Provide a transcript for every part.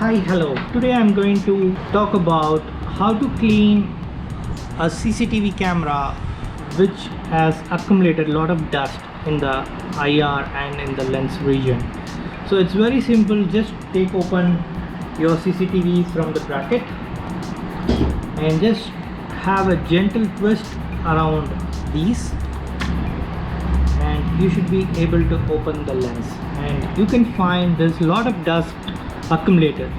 Hi, hello. Today I'm going to talk about how to clean a CCTV camera which has accumulated a lot of dust in the IR and in the lens region. So it's very simple. Just take open your CCTV from the bracket and just have a gentle twist around these, and you should be able to open the lens, and you can find there's a lot of dust accumulated.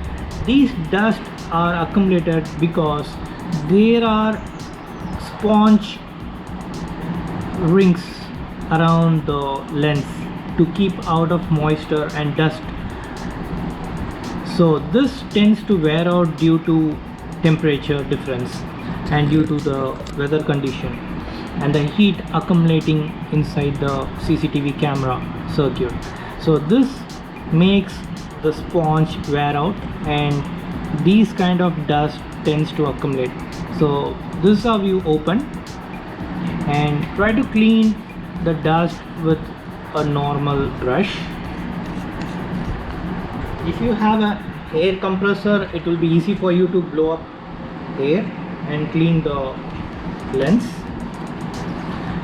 These dust are accumulated because there are sponge rings around the lens to keep out of moisture and dust. So this tends to wear out due to temperature difference and due to the weather condition and the heat accumulating inside the CCTV camera circuit. So this makes the sponge wear out and these kind of dust tends to accumulate. So this is how you open, and try to clean the dust with a normal brush. If you have a air compressor, it will be easy for you to blow up air and clean the lens.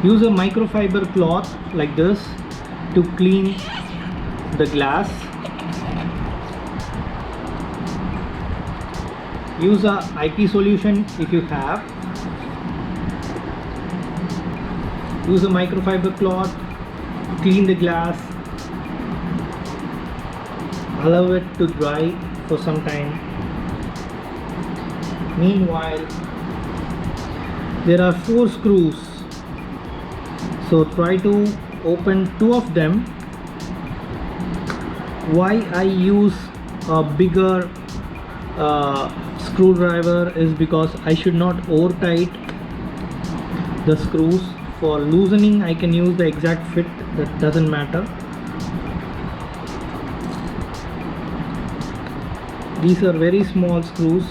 Use a microfiber cloth like this to clean the glass. Use a IP solution if you have. Use a microfiber cloth, clean the glass, allow it to dry for some time. Meanwhile, there are 4 screws, so try to open 2 of them. Why I use a bigger screwdriver is because I should not over tight the screws. For loosening, I can use the exact fit, that doesn't matter. These are very small screws.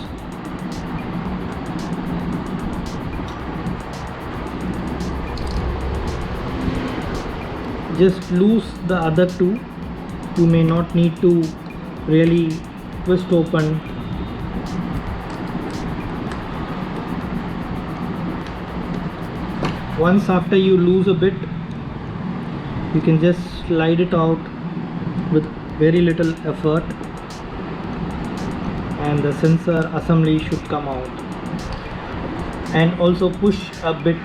Just loose the other 2. You may not need to really twist open. Once after you lose a bit, you can just slide it out with very little effort and the sensor assembly should come out. And also push a bit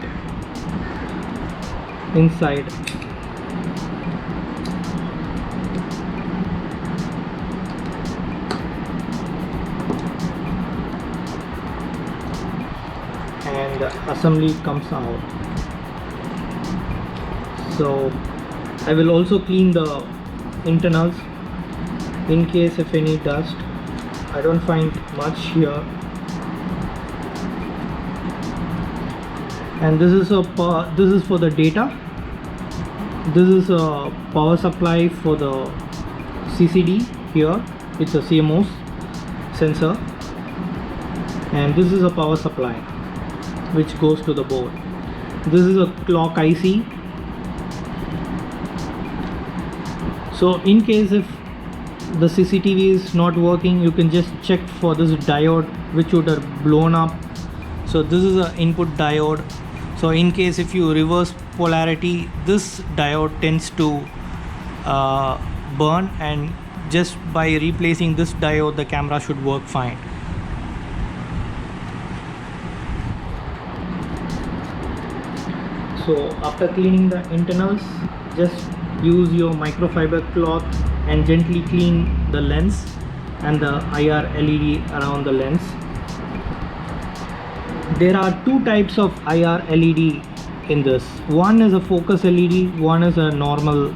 inside. And the assembly comes out. So I will also clean the internals in case if any dust. I don't find much here. And this is for the data. This is a power supply for the CCD here. It's a CMOS sensor, and this is a power supply which goes to the board. This is a clock IC. So in case if the CCTV is not working, you can just check for this diode which would have blown up. So this is an input diode. So in case if you reverse polarity, this diode tends to burn, and just by replacing this diode, the camera should work fine. So after cleaning the internals, just use your microfiber cloth and gently clean the lens and the IR LED around the lens. There are 2 types of IR LED in this. One is a focus LED, one is a normal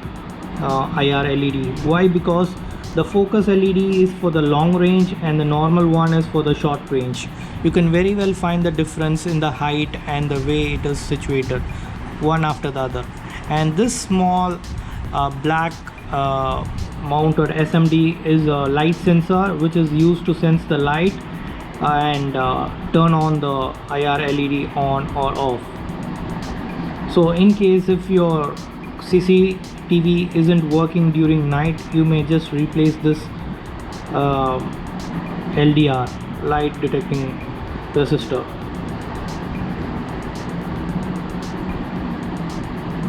IR LED. Why? Because the focus LED is for the long range and the normal one is for the short range. You can very well find the difference in the height and the way it is situated, one after the other. And this small black mounted SMD is a light sensor which is used to sense the light and turn on the IR LED on or off. So in case if your CCTV isn't working during night, you may just replace this LDR, light detecting resistor.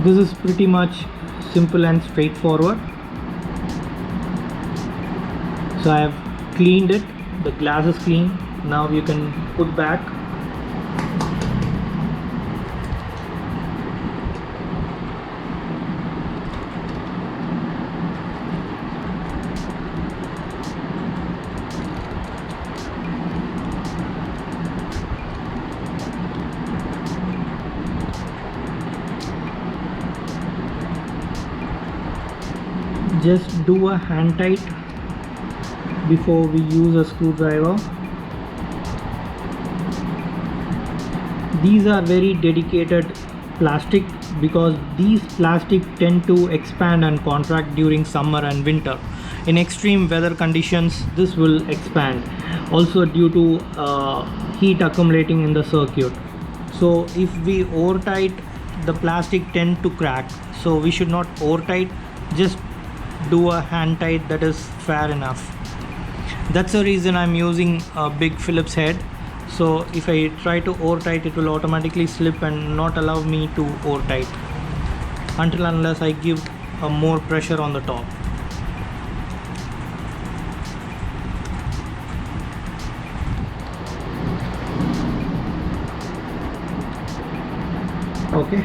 This is pretty much simple and straightforward. So I have cleaned it, the glass is clean. Now you can put back. Just do a hand tight before we use a screwdriver. These are very dedicated plastic because these plastic tend to expand and contract during summer and winter. In extreme weather conditions, this will expand, also due to heat accumulating in the circuit. So if we over tight, the plastic tend to crack, so we should not over tight. Just do a hand tight, that is fair enough. That's the reason I'm using a big Phillips head. So if I try to over tight, it will automatically slip and not allow me to over tight until unless I give a more pressure on the top. Okay.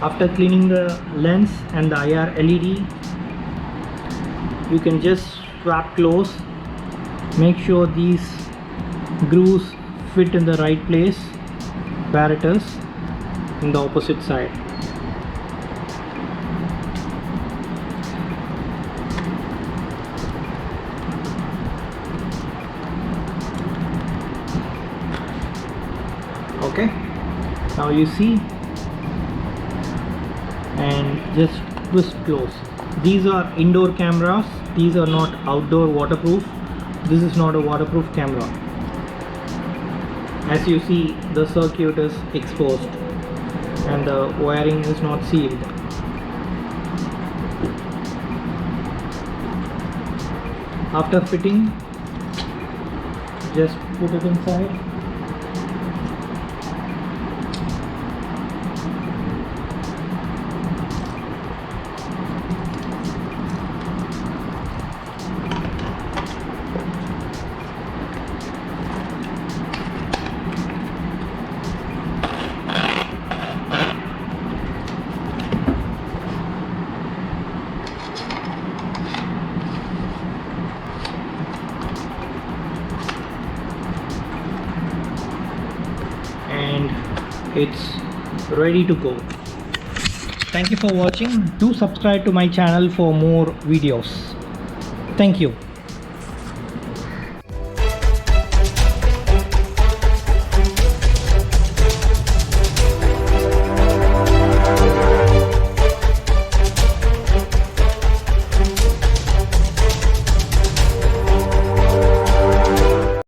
After cleaning the lens and the IR LED, you can just swap close. Make sure these grooves fit in the right place where it is in the opposite side. Okay, now you see, and just twist close. These are indoor cameras, these are not outdoor waterproof. This is not a waterproof camera. As you see, the circuit is exposed and the wiring is not sealed. After fitting, just put it inside. And it's ready to go. Thank you for watching. Do subscribe to my channel for more videos. Thank you.